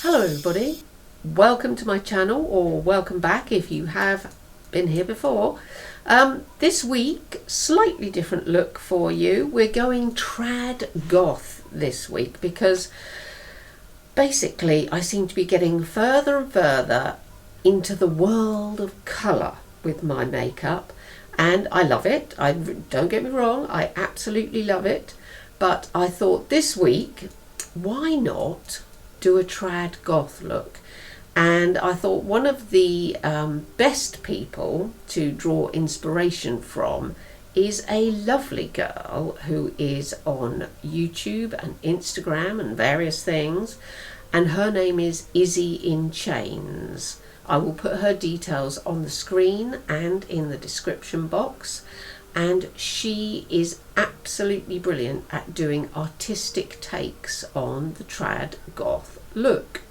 Hello everybody, welcome to my channel, or welcome back if you have been here before. This week, slightly different look for you. We're going trad goth this week because basically I seem to be getting further and further into the world of colour with my makeup, and I love it. Don't get me wrong, I absolutely love it, but I thought this week, why not do a trad goth look? And I thought one of the best people to draw inspiration from is a lovely girl who is on YouTube and Instagram and various things, and her name is Izzy In Chains. I will put her details on the screen and in the description box, and she is absolutely brilliant at doing artistic takes on the trad goth look.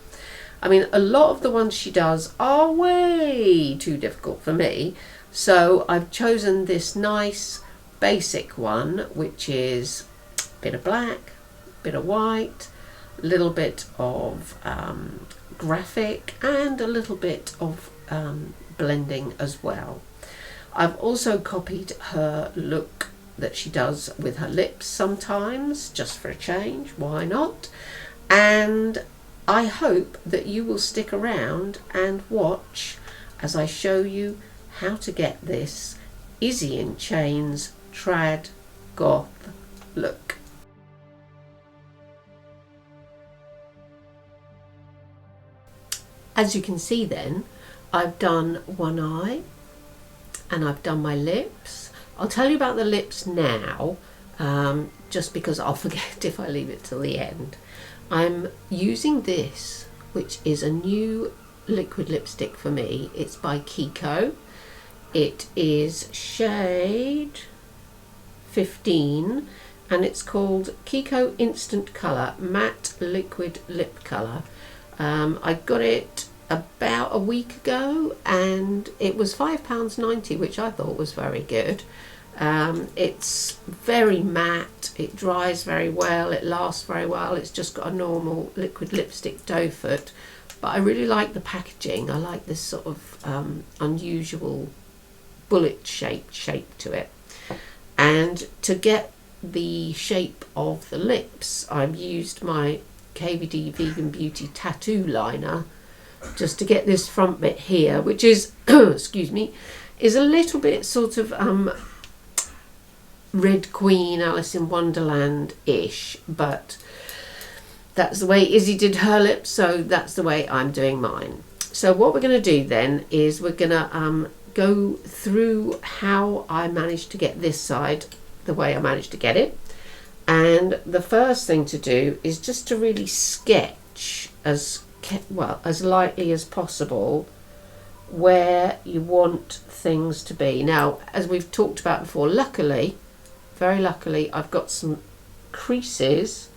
I mean, a lot of the ones she does are way too difficult for me, so I've chosen this nice basic one, which is a bit of black, bit of white, a little bit of graphic, and a little bit of blending as well. I've also copied her look that she does with her lips sometimes, just for a change, why not? And I hope that you will stick around and watch as I show you how to get this Izzy In Chains trad goth look. As you can see then, I've done one eye and I've done my lips. I'll tell you about the lips now, just because I'll forget if I leave it till the end. I'm using this, which is a new liquid lipstick for me. It's by Kiko. It is shade 15 and it's called Kiko Instant Colour Matte Liquid Lip Colour. I got it about a week ago and it was £5.90, which I thought was very good. It's very matte, it dries very well, it lasts very well. It's just got a normal liquid lipstick doe foot, but I really like the packaging. I like this sort of unusual bullet shape to it. And to get the shape of the lips, I've used my KVD Vegan Beauty tattoo liner just to get this front bit here, which is excuse me, is a little bit sort of Red Queen, Alice in Wonderland-ish, but that's the way Izzy did her lips, so that's the way I'm doing mine. So what we're going to do then is we're going to go through how I managed to get this side the way I managed to get it. And the first thing to do is just to really sketch as lightly as possible where you want things to be. Now, as we've talked about before, luckily, very luckily, I've got some creases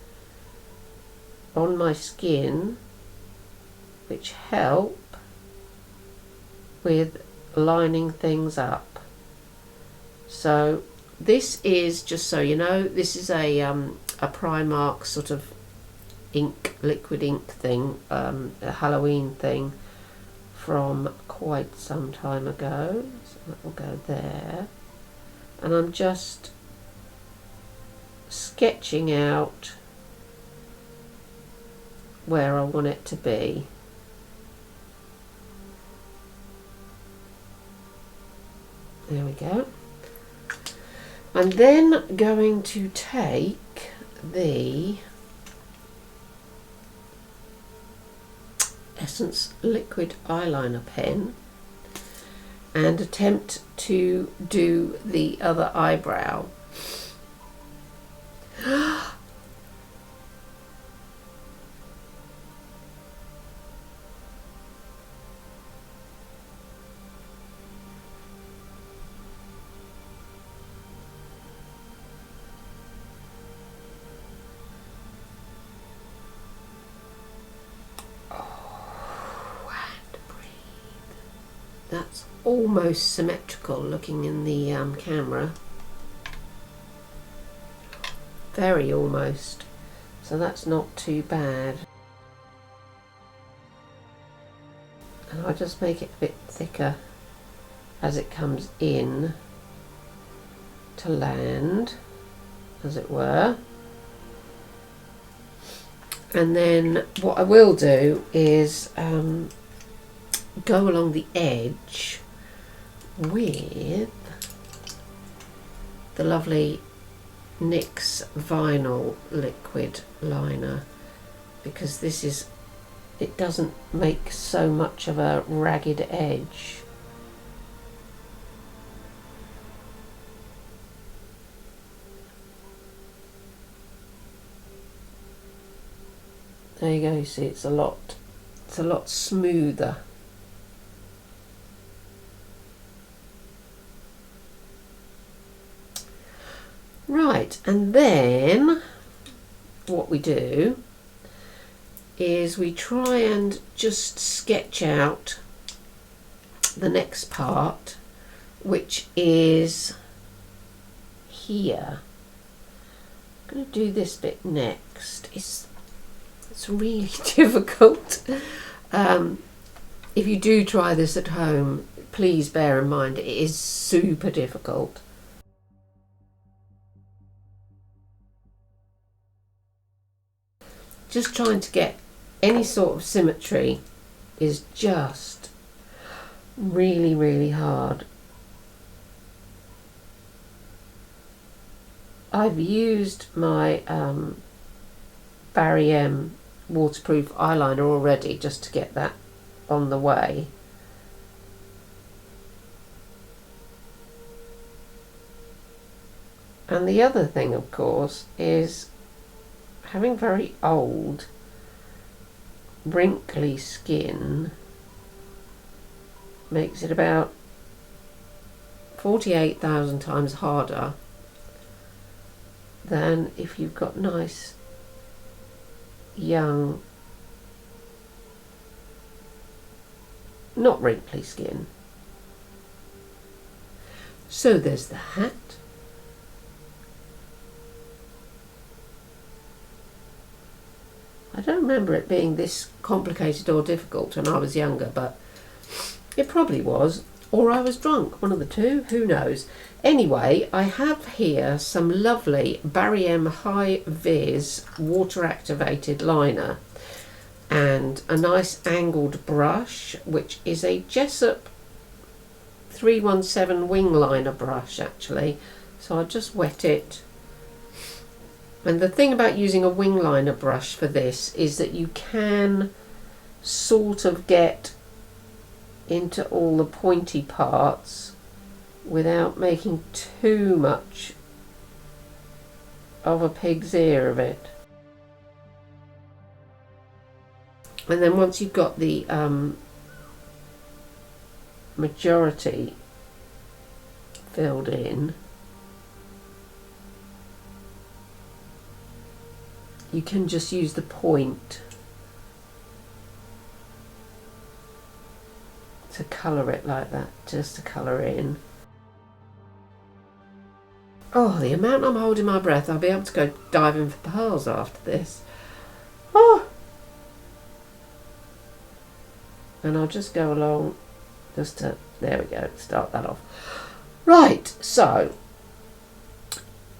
on my skin which help with lining things up. So this is, just so you know, this is a Primark sort of ink, liquid ink thing, a Halloween thing from quite some time ago. So that will go there. And I'm just sketching out where I want it to be. There we go. I'm then going to take the Essence liquid eyeliner pen and attempt to do the other eyebrow. That's almost symmetrical looking in the camera. Very almost. So that's not too bad. I just make it a bit thicker as it comes in to land, as it were. And then what I will do is go along the edge with the lovely NYX vinyl liquid liner, because it doesn't make so much of a ragged edge. There you go, you see it's a lot smoother. Right, and then what we do is we try and just sketch out the next part, which is here. I'm going to do this bit next. It's really difficult. If you do try this at home, please bear in mind it is super difficult. Just trying to get any sort of symmetry is just really, really hard. I've used my Barry M waterproof eyeliner already just to get that on the way. And the other thing, of course, is having very old, wrinkly skin makes it about 48,000 times harder than if you've got nice, young, not wrinkly skin. So there's the hat. I don't remember it being this complicated or difficult when I was younger, but it probably was, or I was drunk, one of the two, who knows. Anyway, I have here some lovely Barry M High Vis water activated liner and a nice angled brush, which is a Jessup 317 wing liner brush actually. So I'll just wet it. And the thing about using a wing liner brush for this is that you can sort of get into all the pointy parts without making too much of a pig's ear of it. And then once you've got the majority filled in, you can just use the point to colour it like that, just to colour in. Oh, the amount I'm holding my breath, I'll be able to go diving for pearls after this. Oh! And I'll just go along, just to, there we go, start that off. Right, so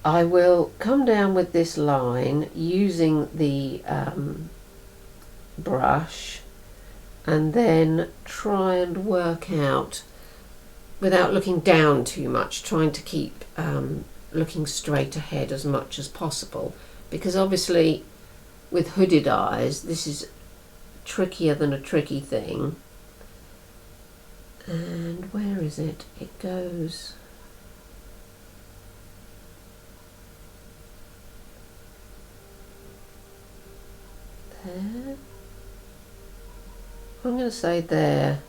I will come down with this line using the brush and then try and work out, without looking down too much, trying to keep looking straight ahead as much as possible, because obviously with hooded eyes this is trickier than a tricky thing. And where is it? It goes there. I'm going to say there.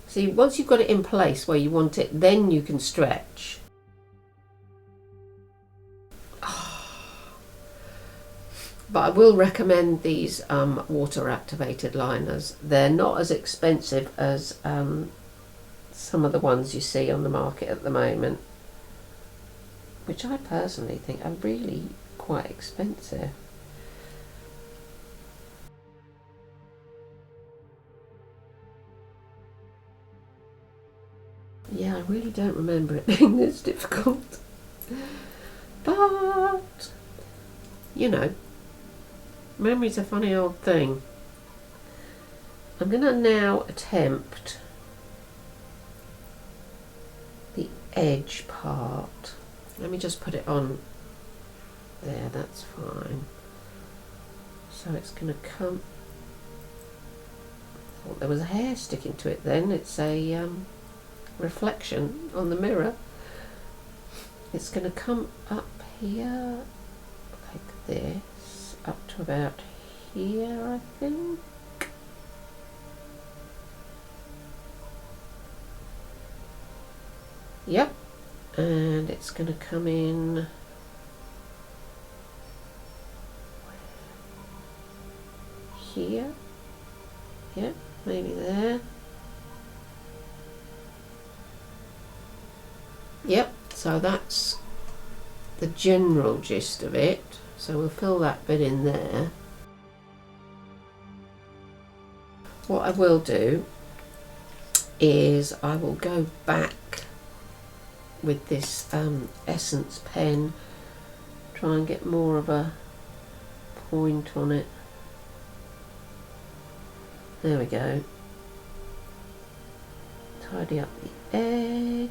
See, once you've got it in place where you want it, then you can stretch. But I will recommend these water activated liners. They're not as expensive as some of the ones you see on the market at the moment, which I personally think are really quite expensive. Yeah, I really don't remember it being this difficult. But, you know, memory's a funny old thing. I'm going to now attempt the edge part. Let me just put it on there, that's fine. So it's going to come... I thought there was a hair sticking to it then. It's a reflection on the mirror. It's going to come up here like this, up to about here, I think. Yep, and it's going to come in here. Yep, maybe there. Yep, so that's the general gist of it. So we'll fill that bit in there. What I will do is I will go back with this essence pen, try and get more of a point on it. There we go. Tidy up the edge,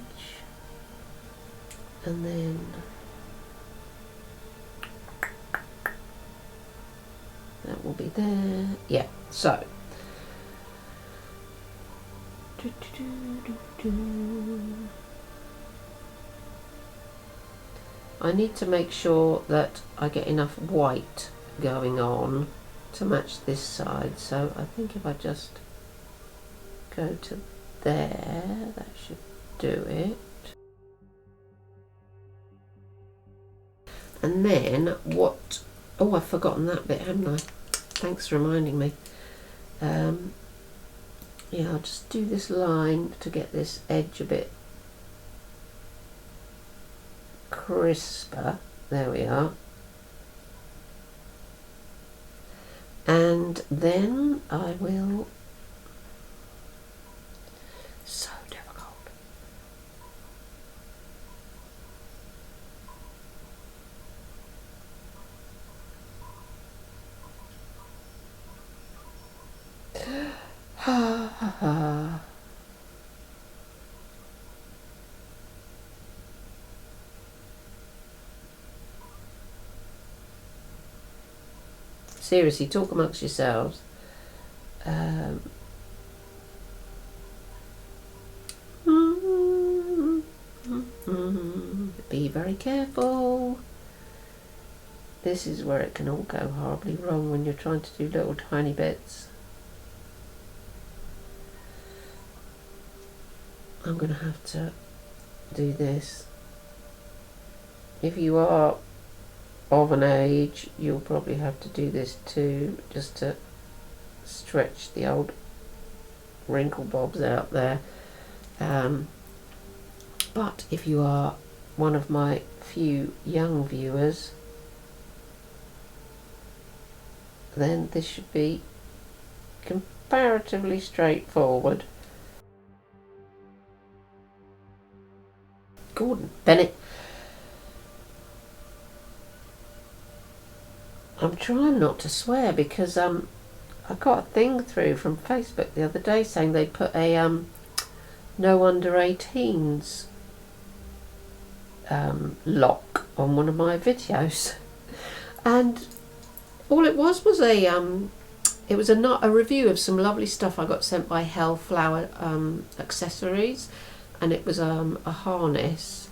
and then that will be there. Yeah, so I need to make sure that I get enough white going on to match this side. So I think if I just go to there, that should do it. And then what... Oh, I've forgotten that bit, haven't I? Thanks for reminding me. Yeah, I'll just do this line to get this edge a bit crisper. There we are. And then I will... So difficult. Ha ha ha. Seriously, talk amongst yourselves. Be very careful. This is where it can all go horribly wrong when you're trying to do little tiny bits. I'm going to have to do this. If you are of an age, you'll probably have to do this too, just to stretch the old wrinkle bobs out there. But if you are one of my few young viewers, then this should be comparatively straightforward. Gordon Bennett. I'm trying not to swear because I got a thing through from Facebook the other day saying they put a no under 18s lock on one of my videos, and all it was a it was a review of some lovely stuff I got sent by Hellflower Accessories, and it was a harness.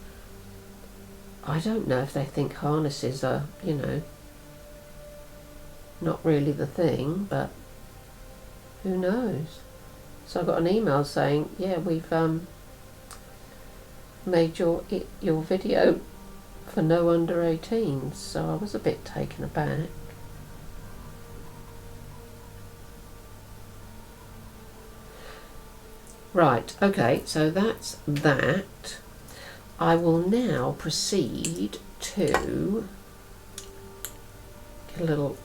I don't know if they think harnesses are, you know, not really the thing, but who knows. So I got an email saying, yeah, we've made your video for no under 18s. So I was a bit taken aback. Right, okay, so that's that. I will now proceed to get a little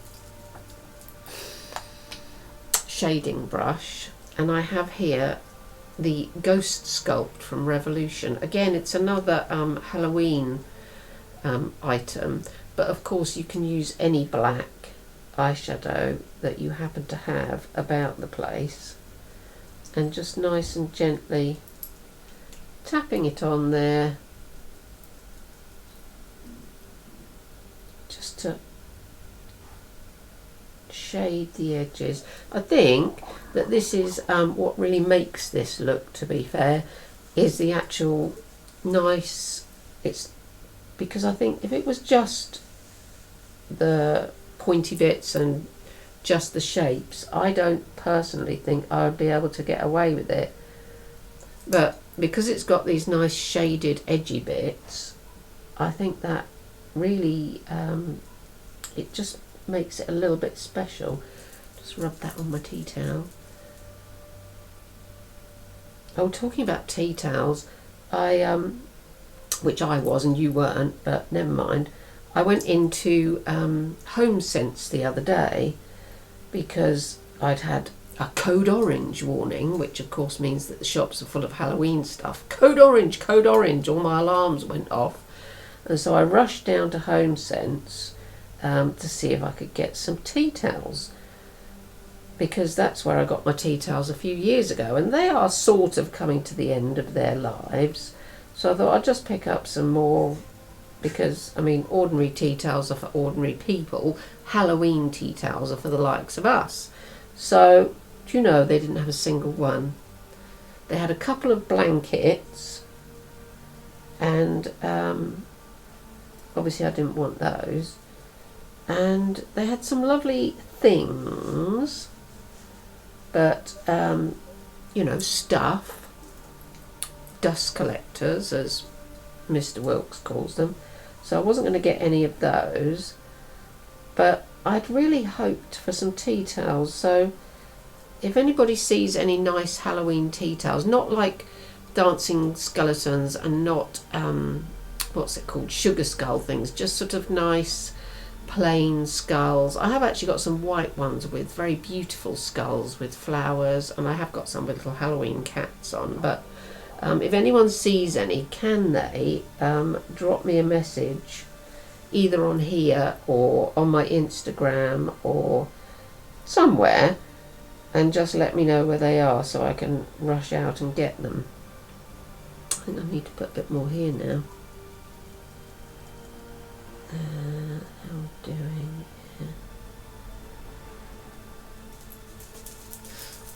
shading brush, and I have here the Ghost Sculpt from Revolution. Again, it's another Halloween item, but of course you can use any black eyeshadow that you happen to have about the place, and just nice and gently tapping it on there, just to shade the edges. I think that this is what really makes this look, to be fair, is the actual nice, it's because I think if it was just the pointy bits and just the shapes, I don't personally think I would be able to get away with it, but because it's got these nice shaded edgy bits, I think that really it just makes it a little bit special. Just rub that on my tea towel. Oh, talking about tea towels, I which I was and you weren't, but never mind. I went into Home Sense the other day because I'd had a code orange warning, which of course means that the shops are full of Halloween stuff. Code orange, all my alarms went off. And so I rushed down to Home Sense to see if I could get some tea towels, because that's where I got my tea towels a few years ago, and they are sort of coming to the end of their lives. So I thought I'd just pick up some more, because, I mean, ordinary tea towels are for ordinary people. Halloween tea towels are for the likes of us. So, do you know, they didn't have a single one. They had a couple of blankets, and obviously I didn't want those. And they had some lovely things, but, you know, stuff, dust collectors, as Mr. Wilkes calls them. So I wasn't going to get any of those, but I'd really hoped for some tea towels. So if anybody sees any nice Halloween tea towels, not like dancing skeletons and not what's it called, sugar skull things, just sort of nice plain skulls. I have actually got some white ones with very beautiful skulls with flowers, and I have got some with little Halloween cats on, but if anyone sees any, can they drop me a message either on here or on my Instagram or somewhere, and just let me know where they are so I can rush out and get them. I think I need to put a bit more here now. How are we doing? Yeah.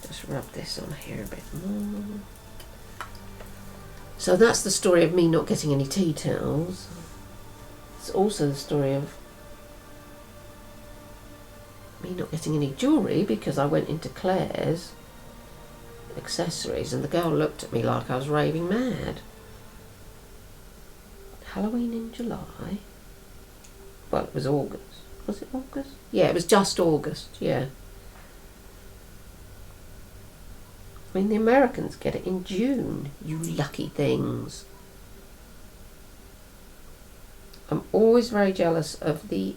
Just rub this on here a bit more. So that's the story of me not getting any tea towels. It's also the story of me not getting any jewellery, because I went into Claire's accessories and the girl looked at me like I was raving mad. Halloween in July? Well, it was August. Was it August? Yeah, it was just August, yeah. I mean, the Americans get it in June, you lucky things. I'm always very jealous of the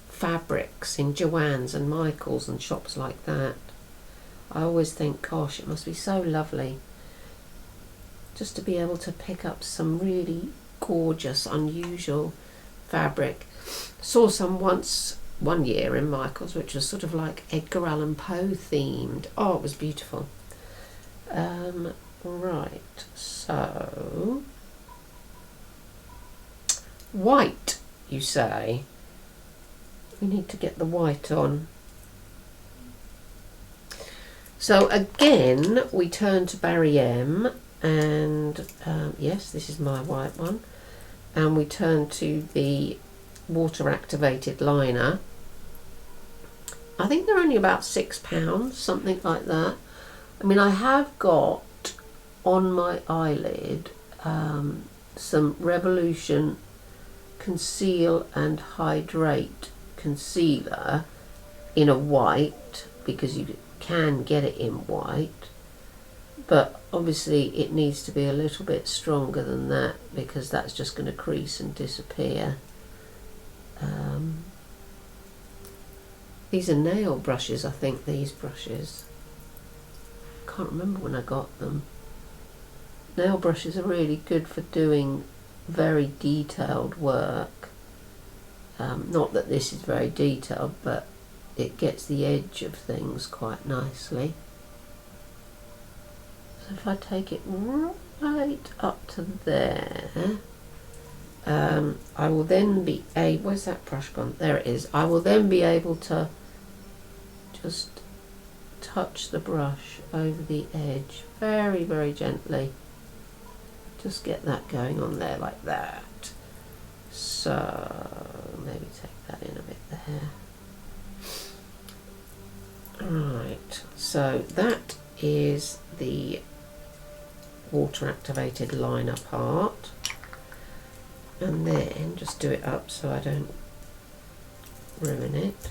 fabrics in Joann's and Michael's and shops like that. I always think, gosh, it must be so lovely just to be able to pick up some really gorgeous, unusual fabric. Saw some once one year in Michael's, which was sort of like Edgar Allan Poe themed. Oh, it was beautiful. Right, so white, you say? We need to get the white on. So again, we turn to Barry M, and yes, this is my white one, and we turn to the water activated liner. I think they're only about £6, something like that. I mean, I have got on my eyelid some Revolution Conceal and Hydrate concealer in a white, because you can get it in white, but obviously it needs to be a little bit stronger than that, because that's just going to crease and disappear. These are nail brushes, I think, these brushes. can't remember when I got them. Nail brushes are really good for doing very detailed work. Not that this is very detailed, but it gets the edge of things quite nicely. So if I take it right up to there, I will then be able, where's that brush gone? There it is. I will then be able to just touch the brush over the edge very, very gently. Just get that going on there like that. So maybe take that in a bit there. Right, so that is the water activated liner part, and then just do it up so I don't ruin it.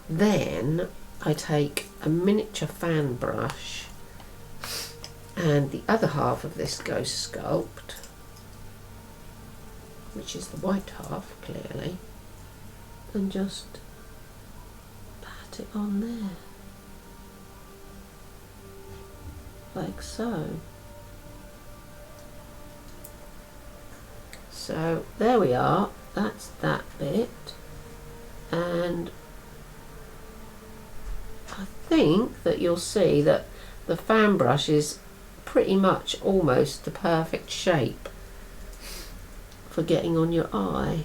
Then I take a miniature fan brush and the other half of this Ghost Sculpt, which is the white half clearly, and just pat it on there like so. So there we are, that's that bit, and I think that you'll see that the fan brush is pretty much almost the perfect shape for getting on your eye.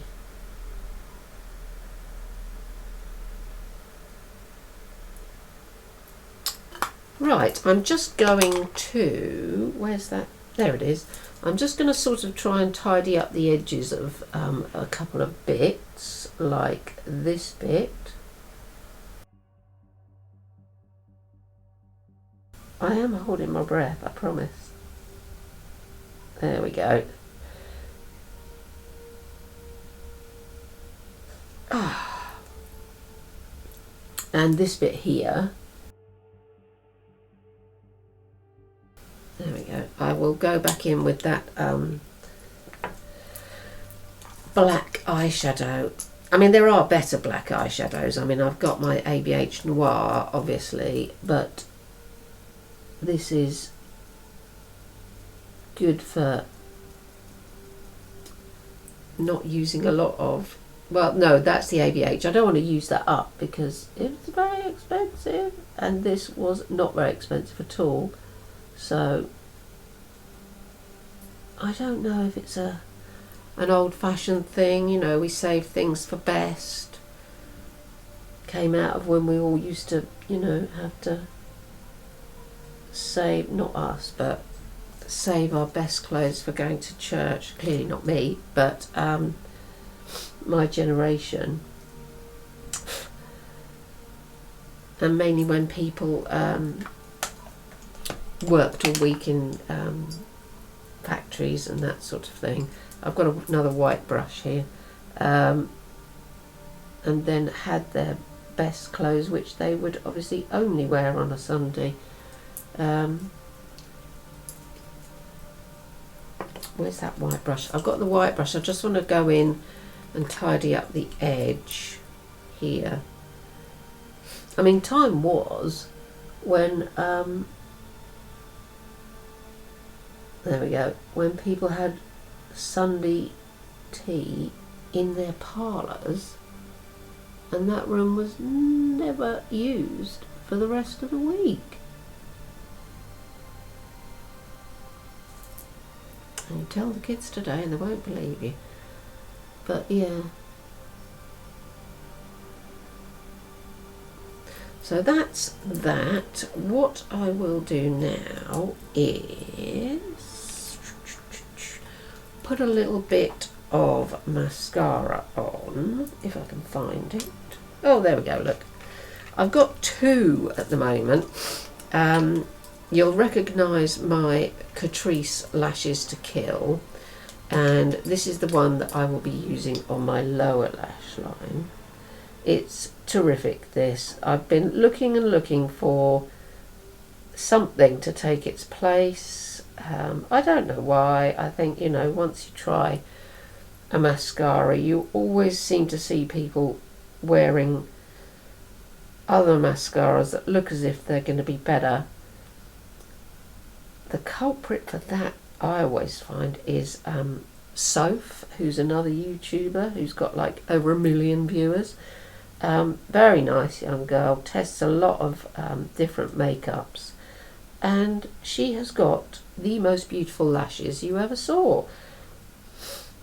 Right, I'm just going to, where's that? There it is. I'm just going to sort of try and tidy up the edges of a couple of bits, like this bit. I am holding my breath, I promise. There we go. And this bit here. There we go. I will go back in with that black eyeshadow. I mean, there are better black eyeshadows. I mean, I've got my ABH Noir, obviously, but this is good for not using a lot of, well, no, that's the ABH. I don't want to use that up because it's very expensive, and this was not very expensive at all. So I don't know if it's an old-fashioned thing, you know, we save things for best. Came out of when we all used to, you know, have to save, not us, but save our best clothes for going to church. Clearly not me, but my generation. And mainly when people worked all week in factories and that sort of thing. I've got another white brush here, and then had their best clothes, which they would obviously only wear on a Sunday. Where's that white brush? I've got the white brush. I just want to go in and tidy up the edge here. I mean, time was when there we go, when people had Sunday tea in their parlours, and that room was never used for the rest of the week. And you tell the kids today and they won't believe you. But yeah. So that's that. What I will do now is put a little bit of mascara on, if I can find it. Oh, there we go, look. I've got two at the moment. You'll recognise my Catrice Lashes to Kill, and this is the one that I will be using on my lower lash line. It's terrific, this. I've been looking and looking for something to take its place. I don't know why. I think, you know, once you try a mascara, you always seem to see people wearing other mascaras that look as if they're going to be better the culprit for that, I always find, is Soph, who's another YouTuber who's got like over 1 million viewers. Very nice young girl, tests a lot of different makeups, and she has got the most beautiful lashes you ever saw.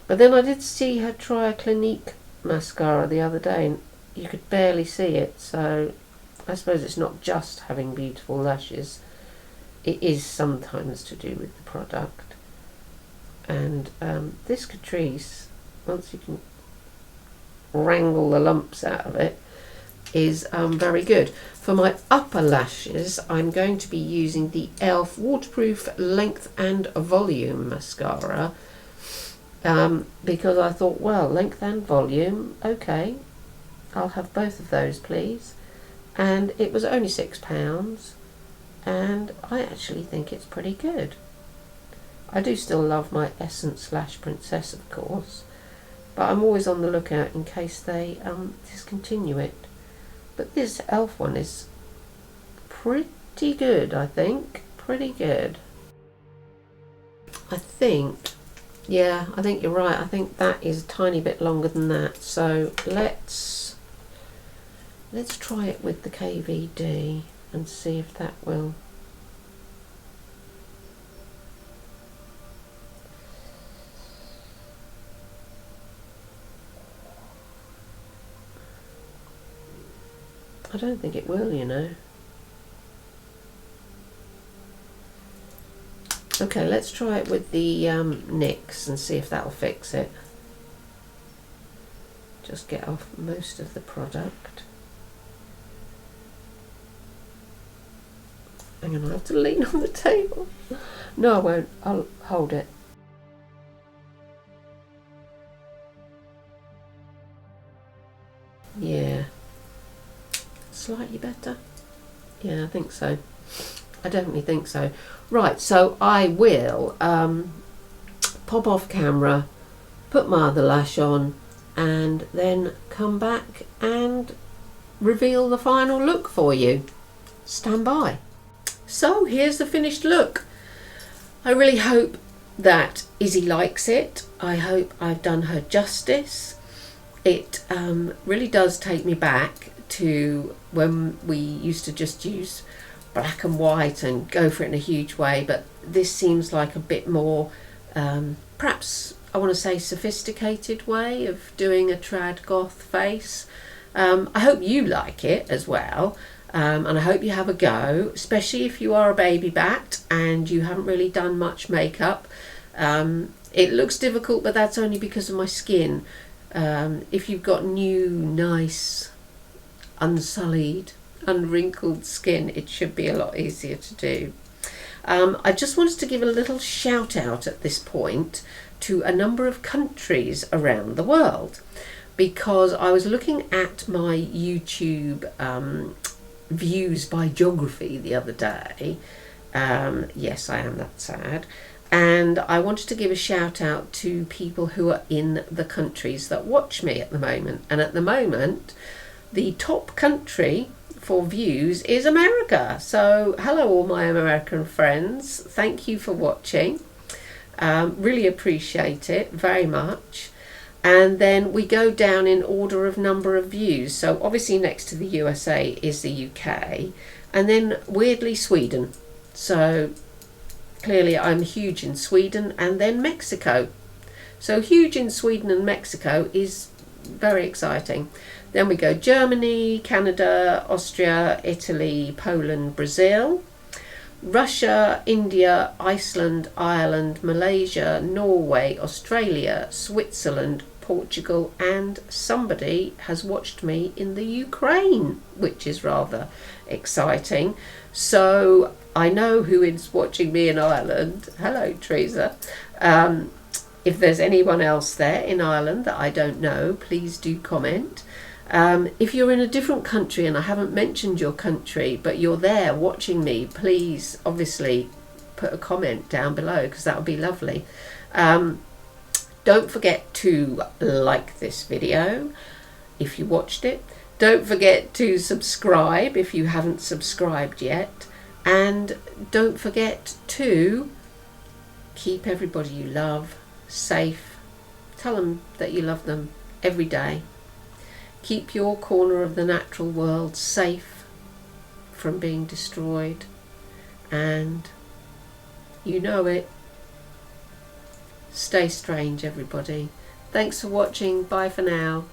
But then I did see her try a Clinique mascara the other day, and you could barely see it, so I suppose it's not just having beautiful lashes, it is sometimes to do with the product. And this Catrice, once you can wrangle the lumps out of it, is very good. For my upper lashes, I'm going to be using the e.l.f. Waterproof Length and Volume Mascara, because I thought, well, length and volume, okay, I'll have both of those please. And it was only £6, and I actually think it's pretty good. I do still love my Essence Lash Princess, of course, but I'm always on the lookout in case they discontinue it. But this e.l.f. one is pretty good, I think. Pretty good. I think, yeah, I think you're right. I think that is a tiny bit longer than that. So let's try it with the KVD and see if that will. I don't think it will, you know. Okay, let's try it with the NYX and see if that'll fix it. Just get off most of the product. Hang on, I have to lean on the table. No, I won't. I'll hold it. Yeah. Slightly better. Yeah, I think so. I definitely think so. Right, so I will pop off camera, put my other lash on, and then come back and reveal the final look for you. Stand by. So here's the finished look. I really hope that Izzy likes it. I hope I've done her justice. It really does take me back to when we used to just use black and white and go for it in a huge way, but this seems like a bit more perhaps I want to say sophisticated way of doing a trad goth face. I hope you like it as well, and I hope you have a go, especially if you are a baby bat and you haven't really done much makeup. It looks difficult, but that's only because of my skin. If you've got new, nice, unsullied, unwrinkled skin, it should be a lot easier to do. I just wanted to give a little shout out at this point to a number of countries around the world, because I was looking at my YouTube views by geography the other day. Yes, I am that sad. And I wanted to give a shout out to people who are in the countries that watch me at the moment. And at the moment, the top country for views is America. So hello all my American friends. Thank you for watching. Really appreciate it very much. And then we go down in order of number of views. So obviously next to the USA is the UK, and then weirdly Sweden. So clearly I'm huge in Sweden, and then Mexico. So huge in Sweden and Mexico is very exciting. Then we go Germany, Canada, Austria, Italy, Poland, Brazil, Russia, India, Iceland, Ireland, Malaysia, Norway, Australia, Switzerland, Portugal, and somebody has watched me in the Ukraine, which is rather exciting. So I know who is watching me in Ireland. Hello, Teresa. If there's anyone else there in Ireland that I don't know, please do comment. If you're in a different country and I haven't mentioned your country, but you're there watching me, please obviously put a comment down below, because that would be lovely. Don't forget to like this video if you watched it. Don't forget to subscribe if you haven't subscribed yet. And don't forget to keep everybody you love safe. Tell them that you love them every day. Keep your corner of the natural world safe from being destroyed. And you know it. Stay strange, everybody. Thanks for watching. Bye for now.